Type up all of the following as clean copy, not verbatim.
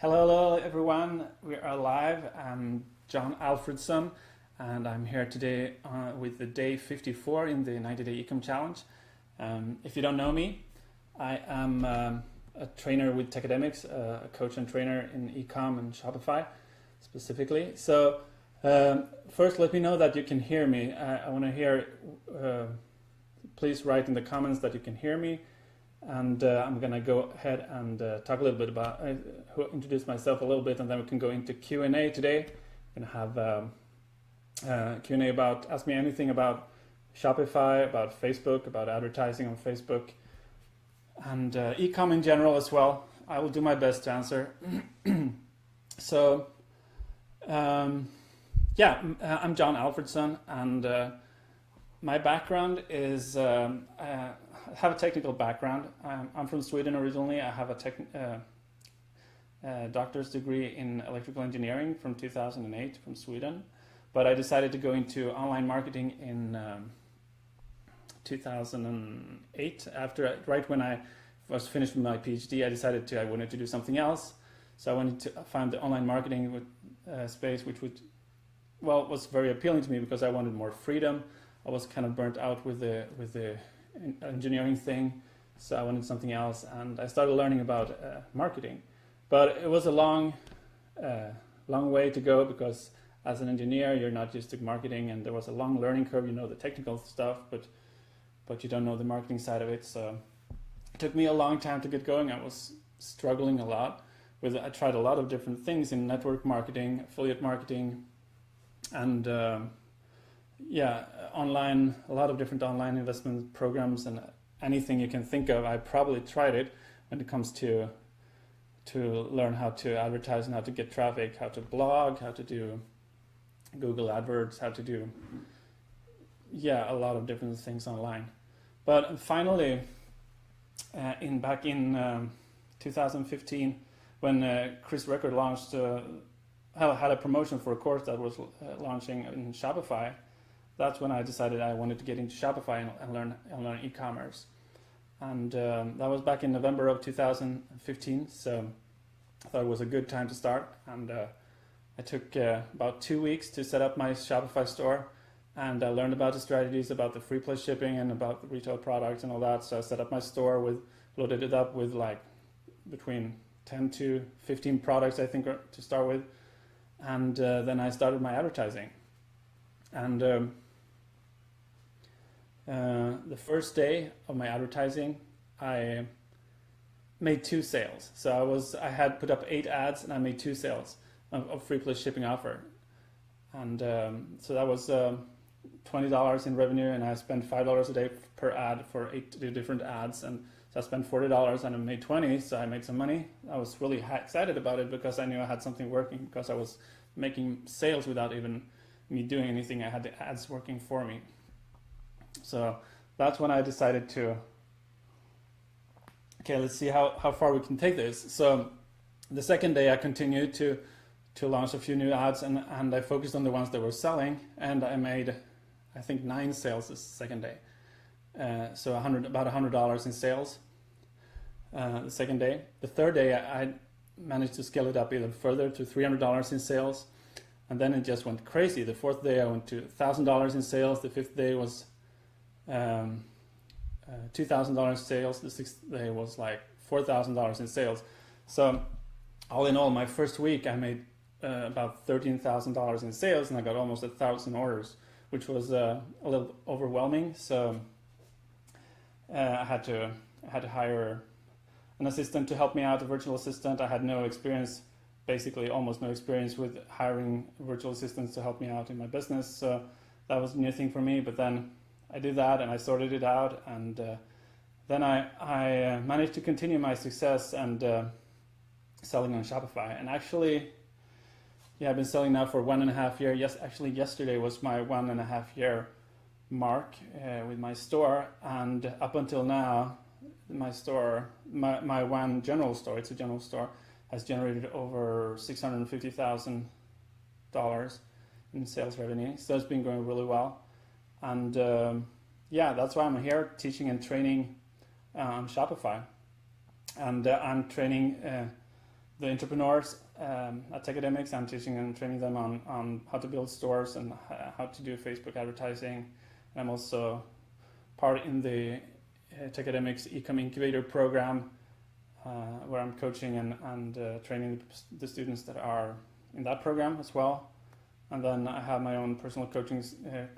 Hello everyone. We are live. I'm John Alfredson, and I'm here today with the day 54 in the 90-day Ecom Challenge. If you don't know me, I am a trainer with Techademics, a coach and trainer in Ecom and Shopify specifically. So first, let me know that you can hear me. I want to hear. Please write in the comments that you can hear me. And I'm going to go ahead and talk a little bit about, introduce myself a little bit, and then we can go into Q&A today. We're going to have Q&A about, ask me anything about Shopify, about Facebook, about advertising on Facebook, and e-com in general as well. I will do my best to answer. So, I'm John Alfredson, and my background is, I have a technical background. I'm from Sweden originally. I have a doctor's degree in electrical engineering from 2008 from Sweden. But I decided to go into online marketing in 2008. Right when I was finished with my PhD, I wanted to do something else. So I wanted to find the online marketing space, which was very appealing to me because I wanted more freedom. I was kind of burnt out with the engineering thing, so I wanted something else, and I started learning about marketing. But it was a long way to go because as an engineer, you're not used to marketing, and there was a long learning curve. You know the technical stuff, but you don't know the marketing side of it. So it took me a long time to get going. I was struggling a lot with. I tried a lot of different things in network marketing, affiliate marketing, and online, a lot of different online investment programs, and anything you can think of. I probably tried it when it comes to learn how to advertise and how to get traffic, how to blog, how to do Google AdWords, how to do a lot of different things online. But finally, back in 2015, when Chris Record launched, had a promotion for a course that was launching in Shopify. That's when I decided I wanted to get into Shopify and learn e-commerce. And that was back in November of 2015, so I thought it was a good time to start. And I took about 2 weeks to set up my Shopify store, and I learned about the strategies, about the free plus shipping, and about the retail products and all that. So I set up my store, loaded it up with like between 10 to 15 products, I think, to start with. And then I started my advertising. And the first day of my advertising, I made 2 sales. So I had put up 8 ads, and I made 2 sales of free plus shipping offer. And so that was $20 in revenue, and I spent $5 a day per ad for 8 different ads. And so I spent $40 and I made 20, so I made some money. I was really excited about it because I knew I had something working, because I was making sales without even me doing anything. I had the ads working for me. So that's when I decided to, let's see how far we can take this. So the second day I continued to launch a few new ads, and I focused on the ones that were selling, and I made, I think, 9 sales this second day. So about $100 in sales the second day. The third day I managed to scale it up even further to $300 in sales. And then it just went crazy. The fourth day I went to $1,000 in sales. The fifth day was $2,000 sales. The sixth day was like $4,000 in sales. So all in all, my first week I made about $13,000 in sales, and I got almost 1,000 orders, which was a little overwhelming. So I had to hire an assistant to help me out, a virtual assistant. I had no experience. Basically almost no experience with hiring virtual assistants to help me out in my business. So that was a new thing for me, but then I did that and I sorted it out, and then I managed to continue my success and selling on Shopify. And actually, I've been selling now for 1.5 years. Yes, actually yesterday was my 1.5 year mark with my store, and up until now, my store, my one general store, it's a general store, has generated over $650,000 in sales revenue. So it's been going really well. And that's why I'm here teaching and training on Shopify. And I'm training the entrepreneurs at Techademics. I'm teaching and training them on how to build stores and how to do Facebook advertising. And I'm also part in the Techademics Ecom Incubator program, where I'm coaching and training the students that are in that program as well. And then I have my own personal coaching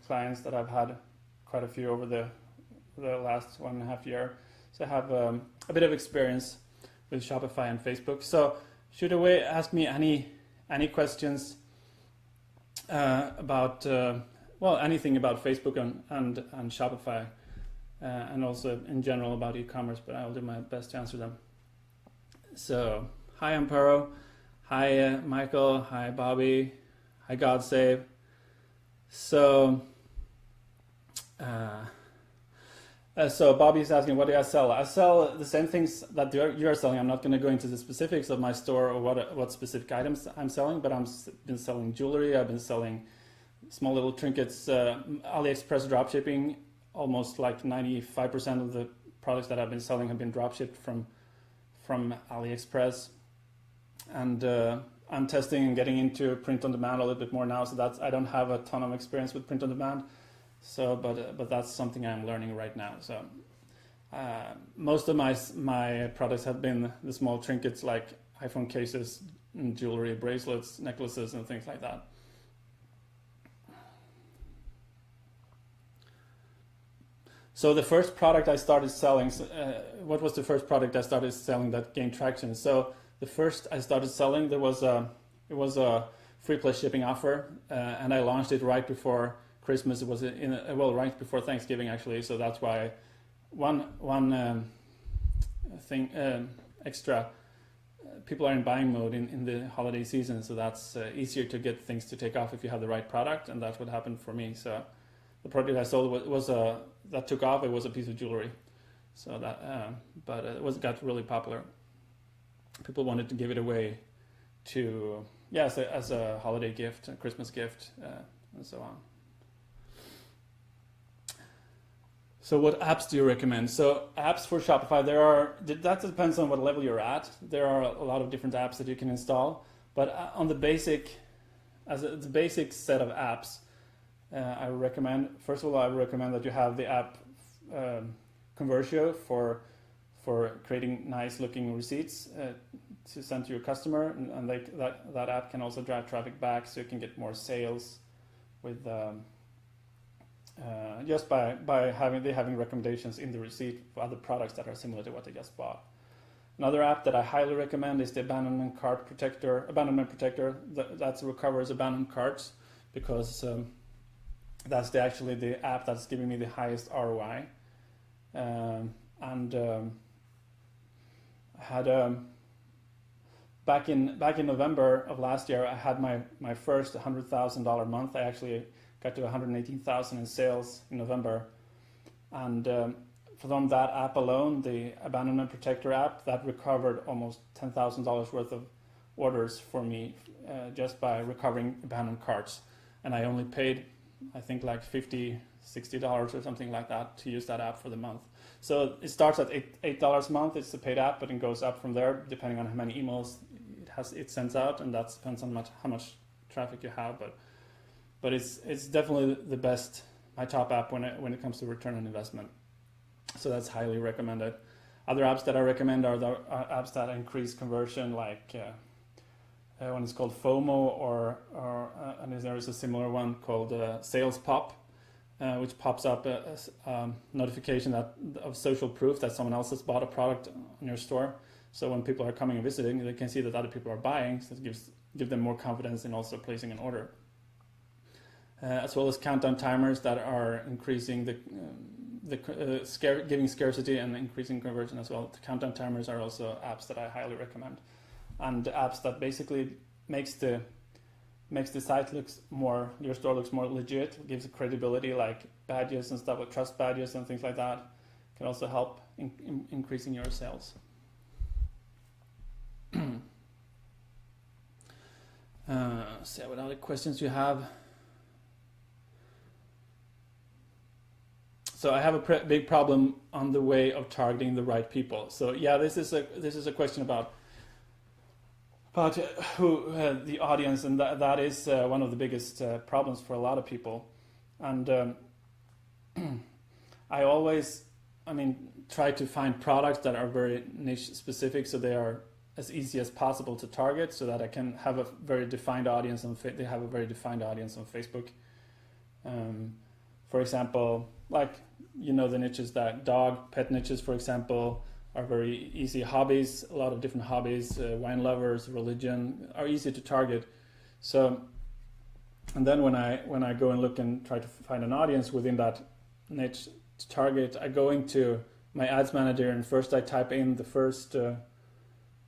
clients that I've had quite a few over the last 1.5 years. So I have a bit of experience with Shopify and Facebook. So shoot away, ask me any questions about anything about Facebook and Shopify, and also in general about e-commerce. But I will do my best to answer them. So hi Amparo, hi Michael, hi Bobby, hi GodSave. So. So Bobby's asking, what do I sell? I sell the same things that you're selling. I'm not going to go into the specifics of my store or what specific items I'm selling, but I've been selling jewelry. I've been selling small little trinkets, AliExpress dropshipping. Almost like 95% of the products that I've been selling have been dropshipped from AliExpress. And I'm testing and getting into print on demand a little bit more now. So I don't have a ton of experience with print on demand. So, but that's something I'm learning right now. So, most of my products have been the small trinkets like iPhone cases, and jewelry, bracelets, necklaces, and things like that. So the first product I started selling, what was the first product I started selling that gained traction? So the first I started selling, it was a free plus shipping offer, and I launched it right before Christmas. It was right before Thanksgiving actually, so that's why one thing extra. People are in buying mode in the holiday season, so that's easier to get things to take off if you have the right product, and that's what happened for me. So the product I sold was that took off. It was a piece of jewelry, so that but it got really popular. People wanted to give it away to as a holiday gift, a Christmas gift, and so on. So what apps do you recommend? So apps for Shopify, that depends on what level you're at. There are a lot of different apps that you can install, but on the basic set of apps, I recommend, first of all, I recommend that you have the app Convertio for creating nice looking receipts to send to your customer, and that app can also drive traffic back, so you can get more sales with just by having recommendations in the receipt for other products that are similar to what they just bought. Another app that I highly recommend is the Abandonment Protector. That recovers abandoned carts, because that's actually the app that's giving me the highest ROI. I had back in November of last year, I had my first $100,000 month. I actually got to 118,000 in sales in November, and from that app alone, the Abandonment Protector app, that recovered almost $10,000 worth of orders for me just by recovering abandoned carts. And I only paid, I think, like $50, $60 or something like that to use that app for the month. So it starts at $8 a month. It's a paid app, but it goes up from there depending on how many emails it sends out, and that depends on how much traffic you have. But it's definitely the best, my top app when it comes to return on investment. So that's highly recommended. Other apps that I recommend are the apps that increase conversion, like one is called FOMO, and there is a similar one called Sales Pop, which pops up a notification of social proof that someone else has bought a product on your store. So when people are coming and visiting, they can see that other people are buying, so it gives them more confidence in also placing an order. As well as countdown timers that are increasing giving scarcity and increasing conversion as well. The countdown timers are also apps that I highly recommend, and apps that basically makes the site your store looks more legit, gives it credibility, like badges and stuff, like trust badges and things like that, can also help in increasing your sales. See what other questions you have. So I have a big problem on the way of targeting the right people. So yeah, this is a question about But who the audience, and that is one of the biggest problems for a lot of people. And I always, try to find products that are very niche specific, so they are as easy as possible to target, so that I can have a very defined audience on they have a very defined audience on Facebook. For example, like the niches that pet niches, for example, are very easy. Hobbies, a lot of different hobbies, wine lovers, religion are easy to target. So, and then when I go and look and try to find an audience within that niche to target, I go into my ads manager and first I type in the first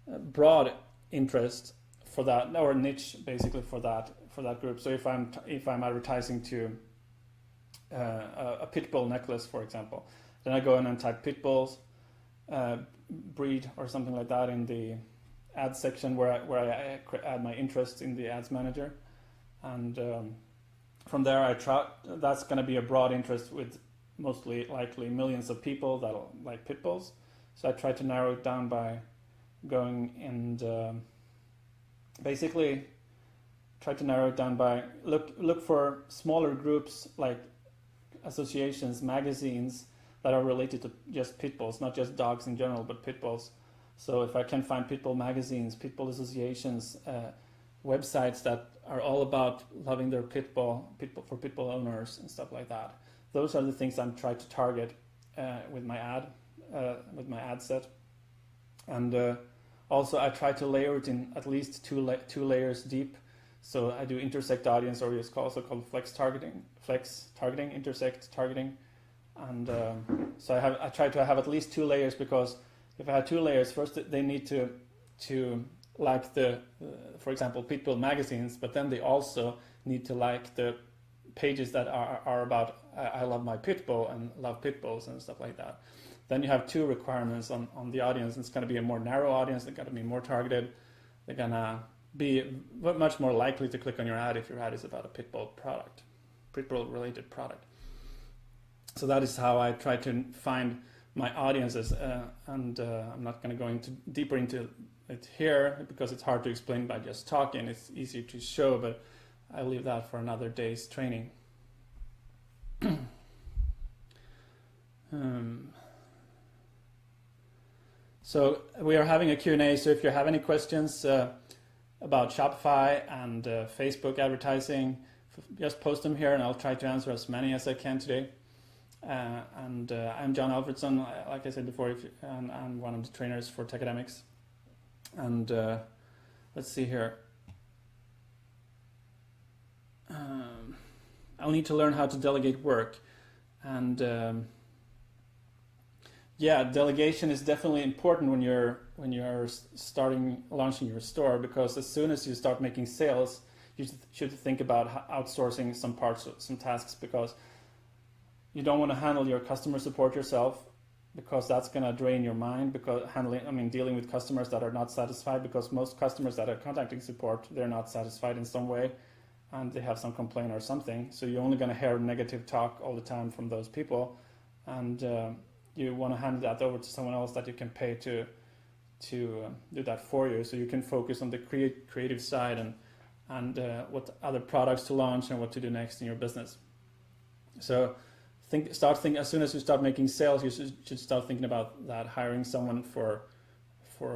broad interest for that, or niche basically for that group. So if I'm advertising to a pit bull necklace, for example, then I go in and type pit bulls, breed or something like that in the ads section where I add my interest in the ads manager, and from there that's going to be a broad interest with mostly likely millions of people that'll like pit bulls. So I try to narrow it down by going and basically try to narrow it down by look for smaller groups like associations, magazines that are related to just pit bulls, not just dogs in general, but pit bulls. So if I can find pit bull magazines, pit bull associations, websites that are all about loving their pit bull owners and stuff like that, those are the things I'm trying to target with my ad set. And also I try to layer it in at least two layers deep. So I do intersect audience, or it's also called flex targeting, intersect targeting. And so I try to have at least two layers, because if I have two layers, first they need to like for example, Pitbull magazines, but then they also need to like the pages that are about I love my Pitbull and love Pitbulls and stuff like that. Then you have two requirements on the audience. It's going to be a more narrow audience. They're going to be more targeted. They're going to be much more likely to click on your ad if your ad is about a Pitbull related product. So that is how I try to find my audiences, and I'm not going to go deeper into it here because it's hard to explain by just talking. It's easier to show, but I'll leave that for another day's training. So we are having a Q&A, so if you have any questions about Shopify and Facebook advertising, just post them here and I'll try to answer as many as I can today. And I'm John Alfredsson, like I said before, and I'm one of the trainers for Techademics. And let's see here. I'll need to learn how to delegate work. And yeah, delegation is definitely important when you're launching your store, because as soon as you start making sales, you should think about outsourcing some tasks, because you don't want to handle your customer support yourself, because that's going to drain your mind, because dealing with customers that are not satisfied, because most customers that are contacting support, they're not satisfied in some way and they have some complaint or something. So you're only going to hear negative talk all the time from those people, and you want to hand that over to someone else that you can pay to do that for you, so you can focus on the creative side and what other products to launch and what to do next in your business. So start thinking as soon as you start making sales, you should start thinking about that, hiring someone for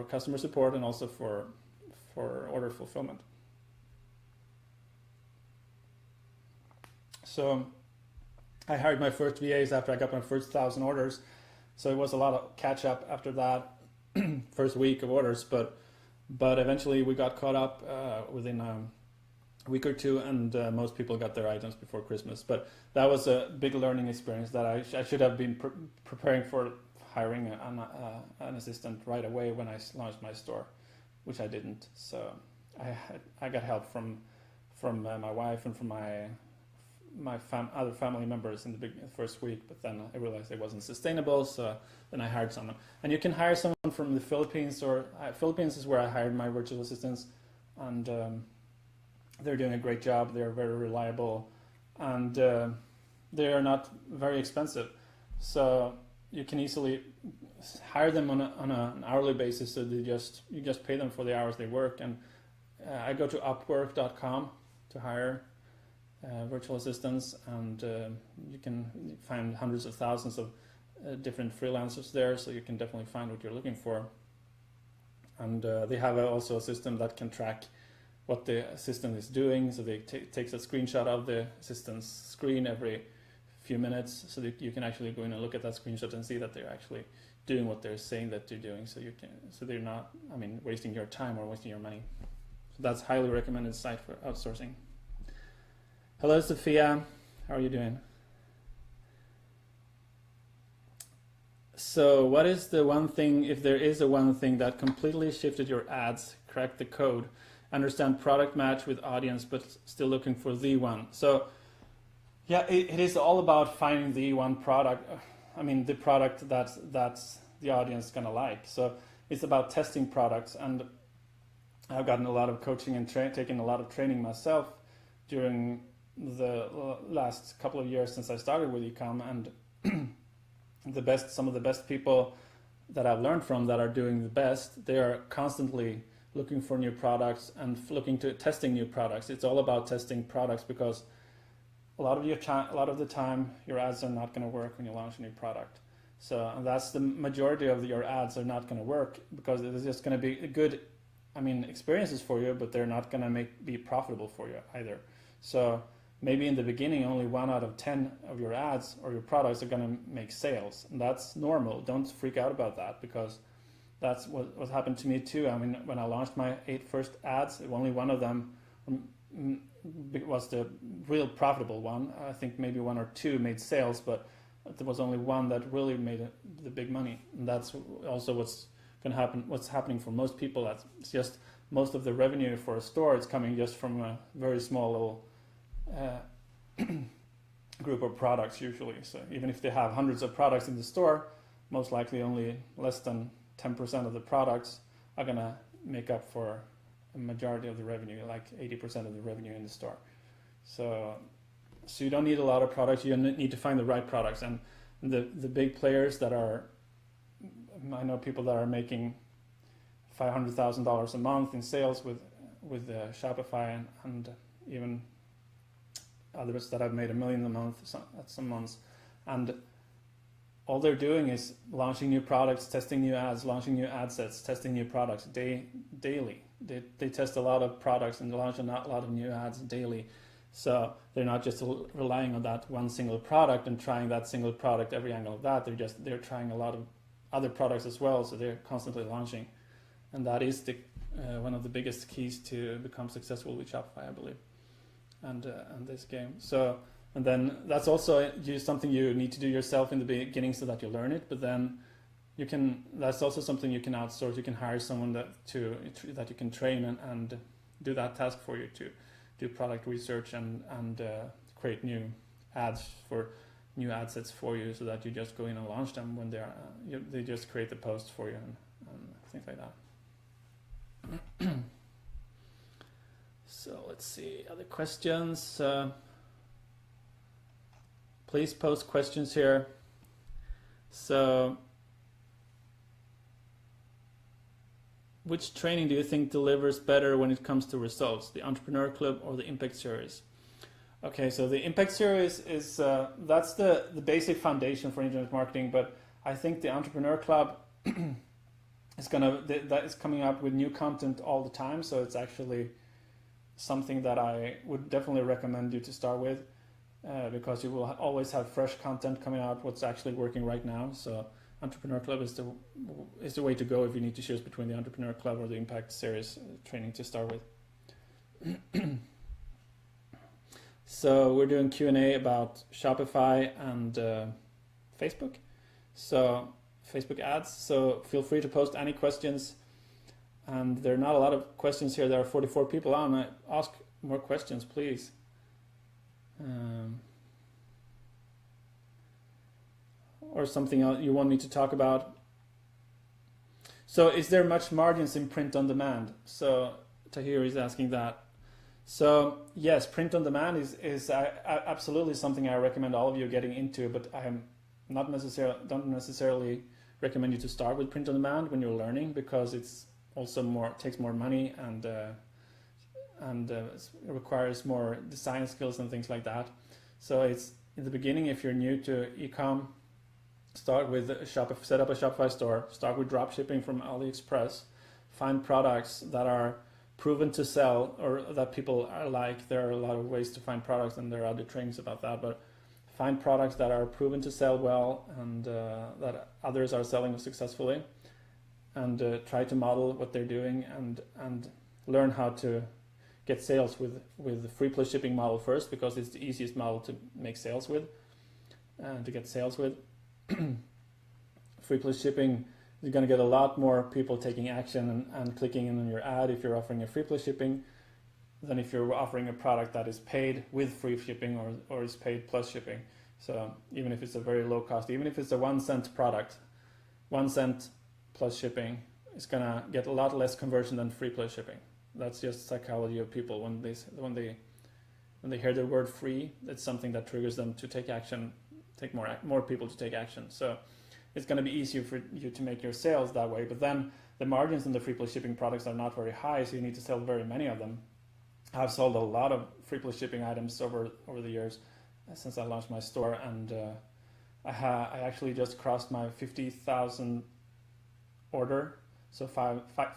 customer support and also for order fulfillment. So I hired my first VAs after I got my first 1,000 orders. So it was a lot of catch up after that first week of orders, but eventually we got caught up within a week or two, and most people got their items before Christmas. But that was a big learning experience that I should have been preparing for, hiring an assistant right away when I launched my store, which I didn't. So I got help from my wife and from my other family members in the first week, but then I realized it wasn't sustainable, so then I hired someone. And you can hire someone from the Philippines, or Philippines is where I hired my virtual assistants, and they're doing a great job. They're very reliable, and they are not very expensive, so you can easily hire them on an hourly basis. So you just pay them for the hours they work, and I go to Upwork.com to hire virtual assistants, and you can find hundreds of thousands of different freelancers there, so you can definitely find what you're looking for. And they have also a system that can track what the assistant is doing, so they takes a screenshot of the assistant's screen every few minutes, so that you can actually go in and look at that screenshot and see that they're actually doing what they're saying that they're doing, so they're not, wasting your time or wasting your money. So that's highly recommended site for outsourcing. Hello, Sophia. How are you doing? So what is the one thing, if there is a one thing that completely shifted your ads, cracked the code, understand product match with audience, but still looking for the one? So yeah, it is all about finding the one product. The product that's the audience gonna like. So it's about testing products, and I've gotten a lot of coaching and taken a lot of training myself during the last couple of years since I started with ecom, and some of the best people that I've learned from that are doing the best, they are constantly looking for new products and looking to testing new products. It's all about testing products, because a lot of the time your ads are not going to work when you launch a new product. So that's the majority of your ads are not going to work, because it's just going to be good experiences for you, but they're not going to be profitable for you either. So maybe in the beginning only 1 out of 10 of your ads or your products are going to make sales, and that's normal. Don't freak out about that, because that's what happened to me too. When I launched my 8 first ads, only one of them was the real profitable one. I think maybe 1 or 2 made sales, but there was only one that really made the big money. And that's also what's going to happen. What's happening for most people? That's just most of the revenue for a store is coming just from a very small little group of products usually. So even if they have hundreds of products in the store, most likely only less than 10% of the products are going to make up for a majority of the revenue, like 80% of the revenue in the store. So you don't need a lot of products. You need to find the right products. And the big players that are, I know people that are making $500,000 a month in sales with Shopify, and even others that have made $1 million a month at some months, and all they're doing is launching new products, testing new ads, launching new ad sets, testing new products daily. They test a lot of products and launch a lot of new ads daily. So they're not just relying on that one single product and trying that single product every angle of that. They're trying a lot of other products as well. So they're constantly launching, and that is one of the biggest keys to become successful with Shopify, I believe, and this game. So. And then that's also something you need to do yourself in the beginning so that you learn it. But then that's also something you can outsource. You can hire someone that you can train and do that task for you, to do product research and create new ads for new ad sets for you, so that you just go in and launch them when they just create the post for you and things like that. So let's see other questions. Please post questions here. So, which training do you think delivers better when it comes to results, the Entrepreneur Club or the Impact Series? Okay, so the Impact Series is that's the basic foundation for internet marketing, but I think the Entrepreneur Club is coming up with new content all the time. So it's actually something that I would definitely recommend you to start with. Because you will always have fresh content coming out, what's actually working right now. So Entrepreneur Club is the way to go if you need to choose between the Entrepreneur Club or the Impact Series training to start with. So we're doing Q&A about Shopify and Facebook. So Facebook ads. So feel free to post any questions. And there are not a lot of questions here. There are 44 people on. Ask more questions, please. Or something else you want me to talk about. So is there much margins in print on demand? So Tahir is asking that. So yes, print on demand is absolutely something I recommend all of you getting into, but I am don't necessarily recommend you to start with print on demand when you're learning, because it's also takes more money, and and it requires more design skills and things like that. So it's in the beginning, if you're new to ecom, start with set up a Shopify store, start with drop shipping from AliExpress, find products that are proven to sell or that people are like. There are a lot of ways to find products, and there are other trainings about that, but find products that are proven to sell well and that others are selling successfully, and try to model what they're doing and learn how to get sales with the free plus shipping model first, because it's the easiest model to make sales with and to get sales with. Free plus shipping, you're going to get a lot more people taking action and clicking in on your ad if you're offering a free plus shipping than if you're offering a product that is paid with free shipping or is paid plus shipping. So even if it's a very low cost, even if it's a 1 cent product, 1 cent plus shipping is going to get a lot less conversion than free plus shipping. That's just psychology of people. When they hear the word free, it's something that triggers them to take action, take more people to take action. So it's going to be easier for you to make your sales that way. But then the margins in the free plus shipping products are not very high, so you need to sell very many of them. I've sold a lot of free plus shipping items over the years since I launched my store, and I actually just crossed my 50,000 order, so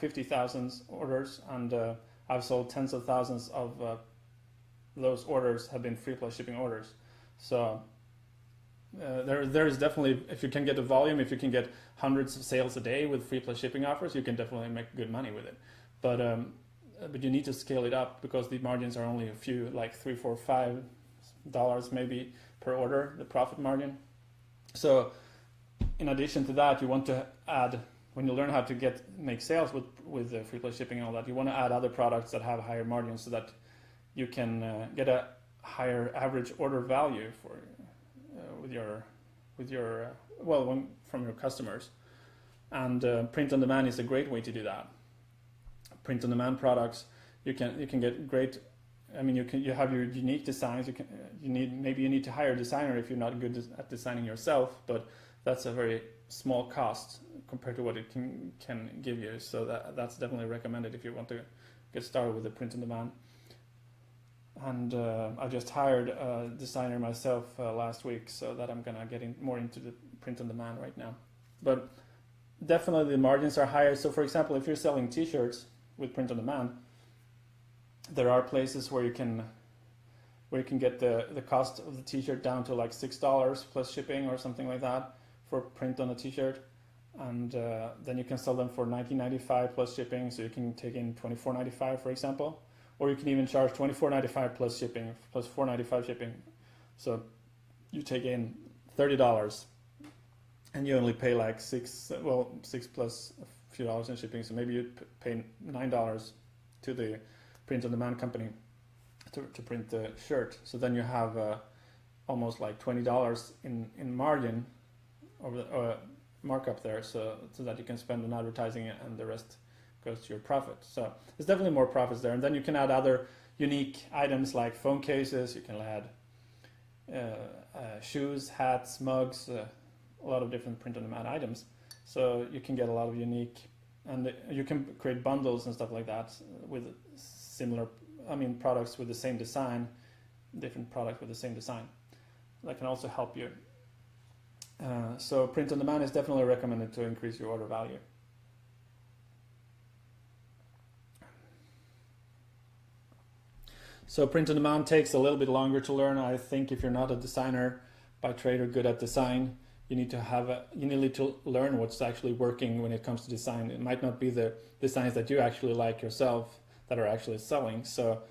50,000 orders, and I've sold tens of thousands of those orders have been free plus shipping orders. So there is definitely, if you can get the volume, if you can get hundreds of sales a day with free plus shipping offers, you can definitely make good money with it. But you need to scale it up, because the margins are only a few, like $3, $4, $5 maybe per order, the profit margin. So in addition to that, you want to add, when you learn how to make sales with the free plus shipping and all that, you want to add other products that have higher margins so that you can get a higher average order value for from your customers. And print on demand is a great way to do that. Print on demand products, you can get great. I mean, you have your unique designs. You need to hire a designer if you're not good at designing yourself, but that's a very small cost compared to what it can give you. So that's definitely recommended if you want to get started with the print on demand. And I just hired a designer myself last week, so that I'm gonna get more into the print on demand right now. But definitely the margins are higher. So for example, if you're selling t-shirts with print on demand, there are places where you can get the cost of the t-shirt down to like $6 plus shipping or something like that for print on a t-shirt, and then you can sell them for $19.95 plus shipping, so you can take in $24.95 for example, or you can even charge $24.95 plus shipping, plus $4.95 shipping. So you take in $30 and you only pay like $6 plus a few dollars in shipping, so maybe you pay $9 to the print on demand company to print the shirt. So then you have almost like $20 in margin over the markup there, so that you can spend on advertising and the rest goes to your profit. So there's definitely more profits there. And then you can add other unique items like phone cases. You can add shoes, hats, mugs, a lot of different print on demand items. So you can get a lot of unique, and you can create bundles and stuff like that with similar, products with the same design, different products with the same design. That can also help you. So print on demand is definitely recommended to increase your order value. So print on demand takes a little bit longer to learn. I think if you're not a designer by trade or good at design, you need to learn what's actually working when it comes to design. It might not be the designs that you actually like yourself that are actually selling. So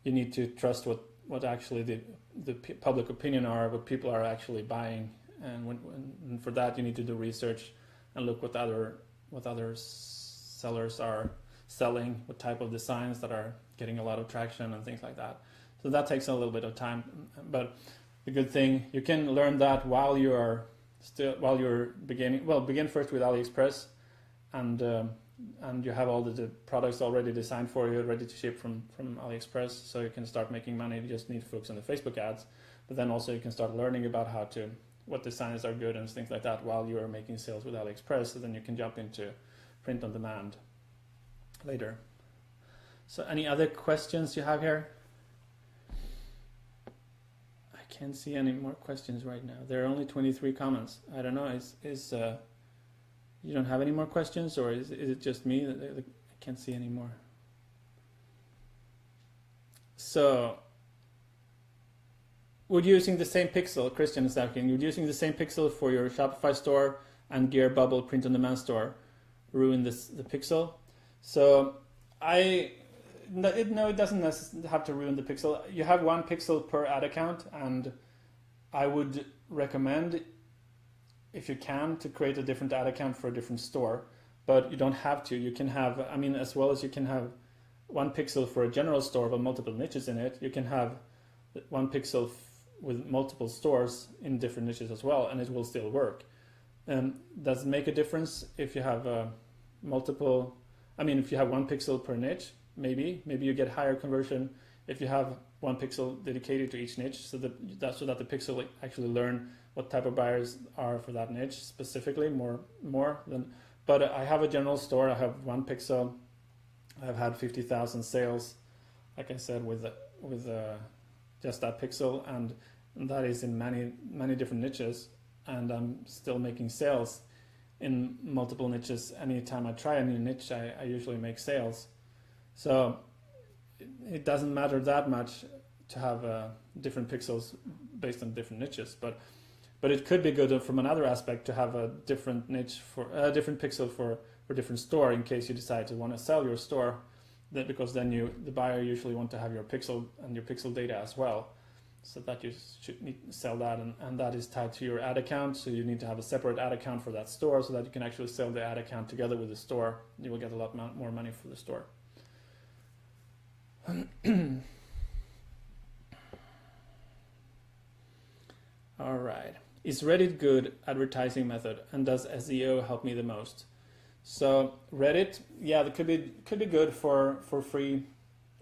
you need to trust what actually the public opinion are, what people are actually buying, and for that you need to do research and look what other sellers are selling, what type of designs that are getting a lot of traction and things like that. So that takes a little bit of time, but the good thing, you can learn that while you're beginning. Well, begin first with AliExpress, and you have all the products already designed for you, ready to ship from AliExpress, so you can start making money. You just need to focus on the Facebook ads, but then also you can start learning about what designs are good and things like that while you are making sales with AliExpress, so then you can jump into print on demand later. So any other questions you have here? I can't see any more questions right now. There are only 23 comments. I don't know. Is you don't have any more questions, or is it just me that I can't see any more? So, would using the same pixel, Christian is asking, would using the same pixel for your Shopify store and Gear Bubble print-on-demand store ruin the pixel? So, no, it doesn't necessarily have to ruin the pixel. You have one pixel per ad account, and I would recommend, if you can, to create a different ad account for a different store. But you don't have to. You can have, I mean, as well as you can have one pixel for a general store with multiple niches in it, you can have one pixel with multiple stores in different niches as well, and it will still work. Does it make a difference if you have multiple? I mean, if you have one pixel per niche, maybe you get higher conversion if you have one pixel dedicated to each niche, so that the pixel actually learn what type of buyers are for that niche specifically more than. But I have a general store. I have one pixel. I've had 50,000 sales, like I said, with just that pixel, and that is in many different niches, and I'm still making sales in multiple niches. Anytime I try a new niche, I usually make sales. So it doesn't matter that much to have different pixels based on different niches, but it could be good from another aspect to have a different niche for a different pixel for different store, in case you decide to want to sell your store, because then the buyer usually want to have your pixel and your pixel data as well, so that you should need to sell that, and that is tied to your ad account. So you need to have a separate ad account for that store, so that you can actually sell the ad account together with the store. You will get a lot more money for the store. All right. Is Reddit good advertising method, and does SEO help me the most? So Reddit, yeah, that could be good for free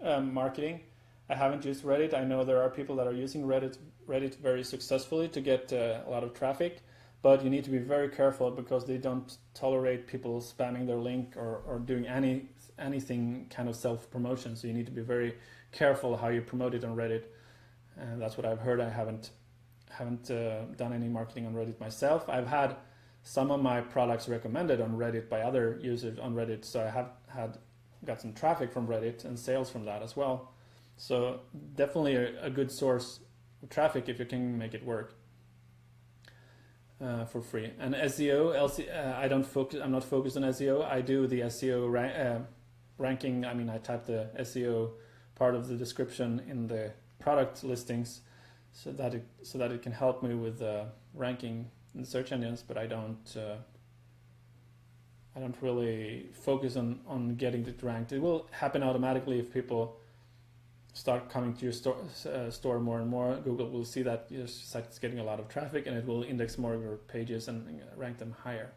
marketing. I haven't used Reddit. I know there are people that are using Reddit very successfully to get a lot of traffic, but you need to be very careful because they don't tolerate people spamming their link or doing anything kind of self-promotion. So you need to be very careful how you promote it on Reddit, and that's what I've heard. I haven't done any marketing on Reddit myself. I've had some of my products recommended on Reddit by other users on Reddit, so I have got some traffic from Reddit and sales from that as well. So definitely a good source of traffic if you can make it work for free. And SEO, I'm not focused on SEO. I do the SEO ranking. I mean, I type the SEO part of the description in the product listings, so that it can help me with ranking in the search engines. But I don't really focus on getting it ranked. It will happen automatically if people start coming to your store more and more. Google will see that your site is getting a lot of traffic, and it will index more of your pages and rank them higher.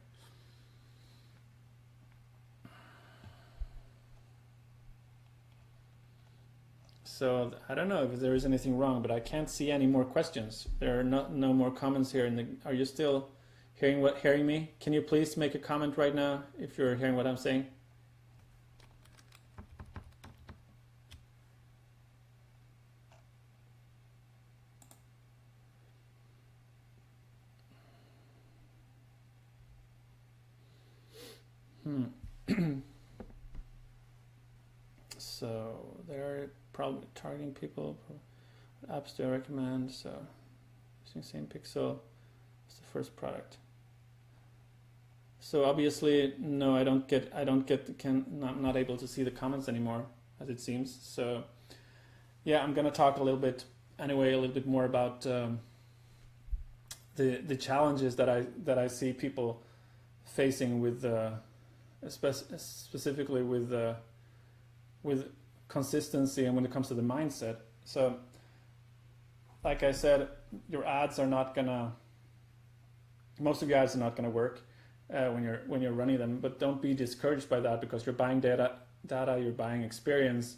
So I don't know if there is anything wrong, but I can't see any more questions. There are no more comments here. Are you still hearing me? Can you please make a comment right now if you're hearing what I'm saying? So they're probably targeting people. Apps do I recommend? So using same pixel as the first product. So obviously, no, I'm not able to see the comments anymore, as it seems. So yeah, I'm gonna talk a little bit more about the challenges that I see people facing with specifically with consistency and when it comes to the mindset. So like I said, most of your ads are not gonna work when you're running them, but don't be discouraged by that, because you're buying data, you're buying experience,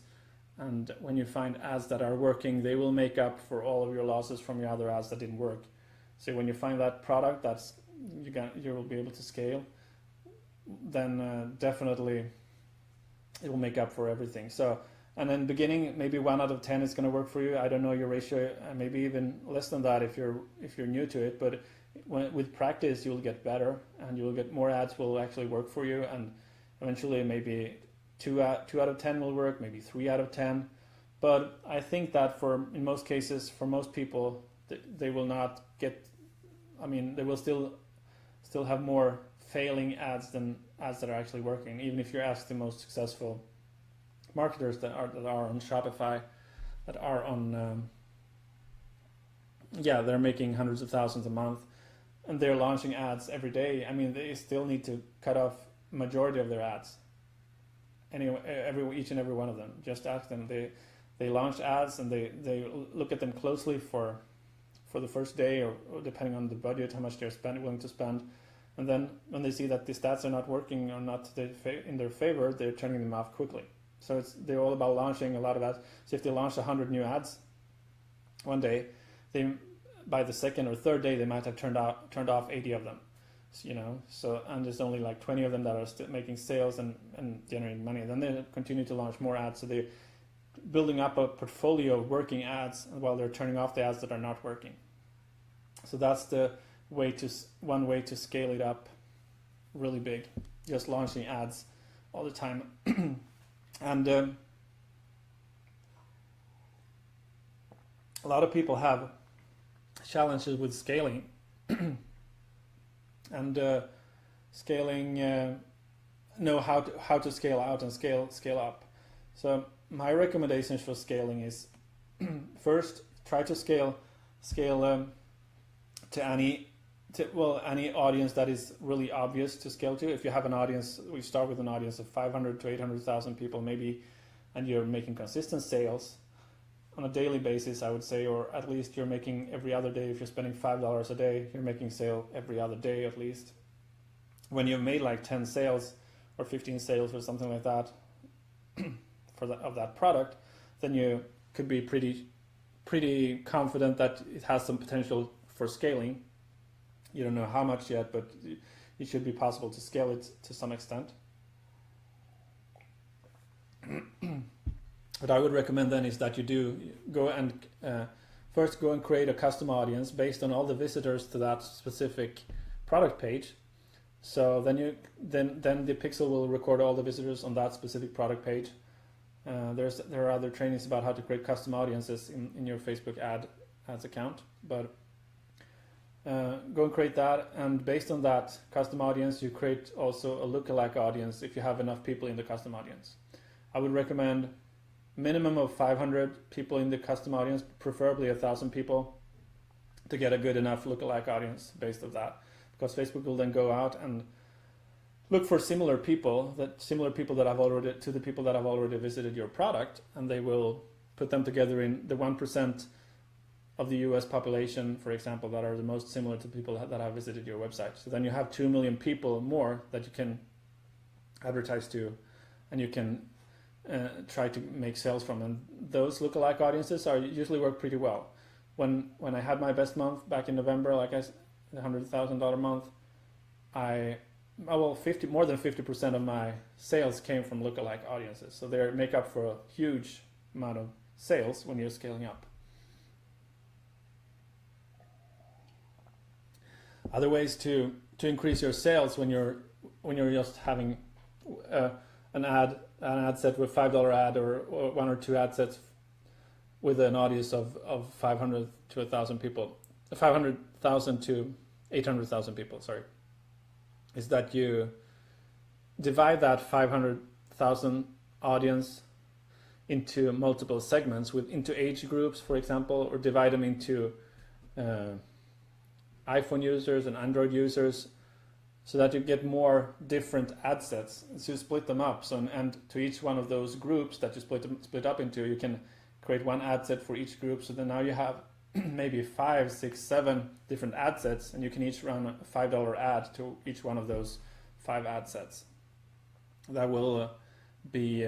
and when you find ads that are working, they will make up for all of your losses from your other ads that didn't work. So when you find that product you will be able to scale, then definitely it will make up for everything. So And in the beginning, maybe 1 out of 10 is going to work for you. I don't know your ratio, maybe even less than that if you're new to it. But with practice, you'll get better, and you'll get more ads will actually work for you, and eventually maybe 2 out of 10 will work, maybe 3 out of 10. But I think that in most cases, for most people, they will not get. I mean, they will still have more failing ads than ads that are actually working. Even if you ask the most successful marketers that are on Shopify, that are on they're making hundreds of thousands a month, and they're launching ads every day. I mean, they still need to cut off majority of their ads. Anyway, each and every one of them. Just ask them. They launch ads, and they look at them closely for the first day, or depending on the budget, how much they're willing to spend. And then when they see that the stats are not working or not in their favor, they're turning them off quickly. So they're all about launching a lot of ads. So if they launch 100 new ads one day, by the second or third day they might have turned off 80 of them. So and there's only like 20 of them that are still making sales and generating money. Then they continue to launch more ads. So they're building up a portfolio of working ads while they're turning off the ads that are not working. So that's one way to scale it up really big, just launching ads all the time. And a lot of people have challenges with scaling and know how to scale out and scale up. So my recommendations for scaling is first, try to scale to any audience that is really obvious to scale to. If you have an audience, we start with an audience of 500 to 800,000 people maybe, and you're making consistent sales on a daily basis, I would say, or at least you're making every other day. If you're spending $5 a day, you're making sale every other day at least. When you've made like 10 sales or 15 sales or something like that of that product, then you could be pretty confident that it has some potential for scaling. You don't know how much yet, but it should be possible to scale it to some extent. What I would recommend then is that you do go and first go and create a custom audience based on all the visitors to that specific product page. So then the Pixel will record all the visitors on that specific product page. There are other trainings about how to create custom audiences in your Facebook ads account, but go and create that, and based on that custom audience, you create also a lookalike audience if you have enough people in the custom audience. I would recommend minimum of 500 people in the custom audience, preferably 1,000 people, to get a good enough lookalike audience based on that, because Facebook will then go out and look for similar people that have already visited your product, and they will put them together in the 1% of the US population, for example, that are the most similar to people that have visited your website. So then you have 2 million people more that you can advertise to, and you can try to make sales from. And those lookalike audiences usually work pretty well. When I had my best month back in November, like I said, the $100,000 month, more than 50% of my sales came from lookalike audiences. So they make up for a huge amount of sales when you're scaling up. Other ways to increase your sales when you're just having an ad set with $5 ad or 1 or 2 ad sets with an audience of 500 to 1,000 people, 500,000 to 800,000 people, sorry, is that you divide that 500,000 audience into multiple segments into age groups, for example, or divide them into iPhone users and Android users, so that you get more different ad sets. So you split them up. And to each one of those groups that you split up into, you can create one ad set for each group. So then now you have maybe 5, 6, 7 different ad sets, and you can each run a $5 ad to each one of those 5 ad sets. That will be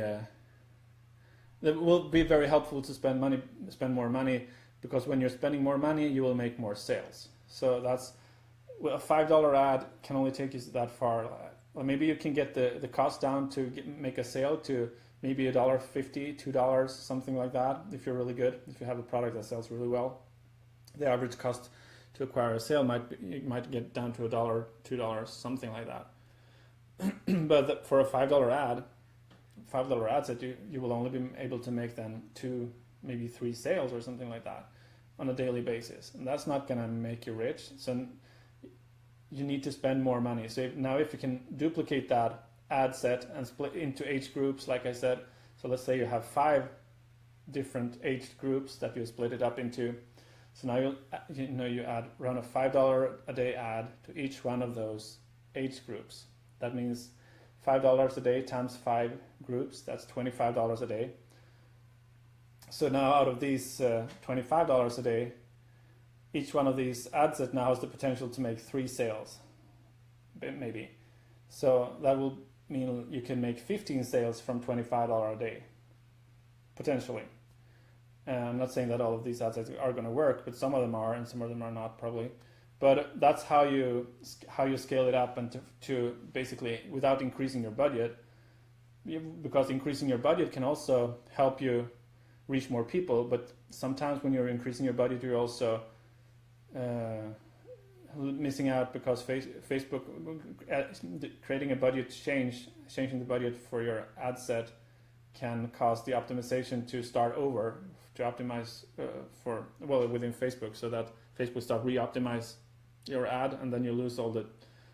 very helpful to spend more money, because when you're spending more money, you will make more sales. So that's a $5 ad can only take you that far. Or maybe you can get the cost down to make a sale to maybe $1.50, $2, something like that. If you're really good, if you have a product that sells really well, the average cost to acquire a sale might get down to $1, $2, something like that. But for a $5 ad, $5 ad set, you will only be able to make then 2, maybe 3 sales or something like that on a daily basis, and that's not going to make you rich. So you need to spend more money. So if you can duplicate that ad set and split into age groups, like I said, so let's say you have 5 different age groups that you split it up into. So now you add around a $5 a day ad to each one of those age groups. That means $5 a day times 5 groups, that's $25 a day. So now out of these $25 a day, each one of these ad sets now has the potential to make 3 sales, maybe. So that will mean you can make 15 sales from $25 a day, potentially. I'm not saying that all of these ad sets are going to work, but some of them are and some of them are not, probably. But that's how you scale it up, and to basically, without increasing your budget, because increasing your budget can also help you reach more people. But sometimes when you're increasing your budget, you're also missing out, because Facebook creating a budget changing the budget for your ad set can cause the optimization to start over, to optimize within Facebook, so that Facebook start re-optimize your ad, and then you lose all the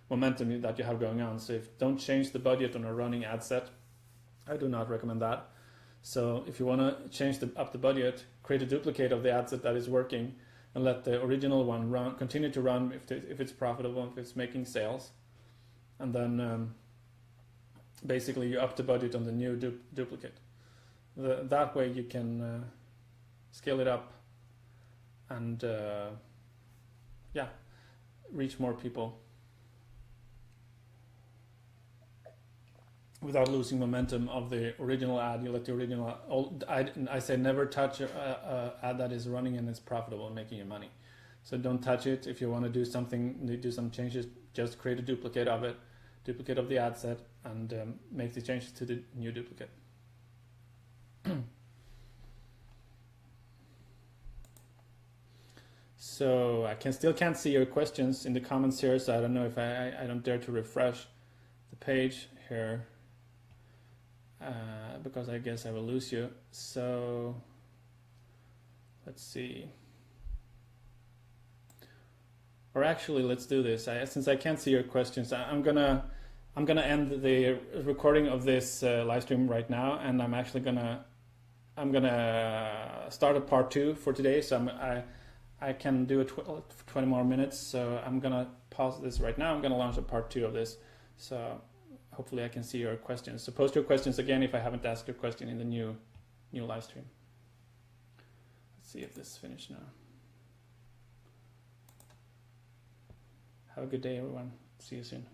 momentum that you have going on. So don't change the budget on a running ad set. I do not recommend that. So if you want to change up the budget, create a duplicate of the ad set that is working, and let the original one continue to run if it's profitable, if it's making sales, and then basically you up the budget on the new duplicate. That way you can scale it up and reach more people without losing momentum of the original ad. You let the original I say never touch an ad that is running and is profitable and making you money. So don't touch it. If you want to do something, do some changes, just create a duplicate of it, duplicate of the ad set, and make the changes to the new duplicate. So I still can't see your questions in the comments here, so I don't know if I don't dare to refresh the page here, because I guess I will lose you. So let's see. Or actually, let's do this. Since I can't see your questions, I'm gonna end the recording of this live stream right now, and I'm actually gonna start a part 2 for today. So I can do 20 more minutes, so I'm gonna pause this right now. I'm gonna launch a part 2 of this, so hopefully I can see your questions. So post your questions again if I haven't asked your question in the new live stream. Let's see if this is finished now. Have a good day, everyone. See you soon.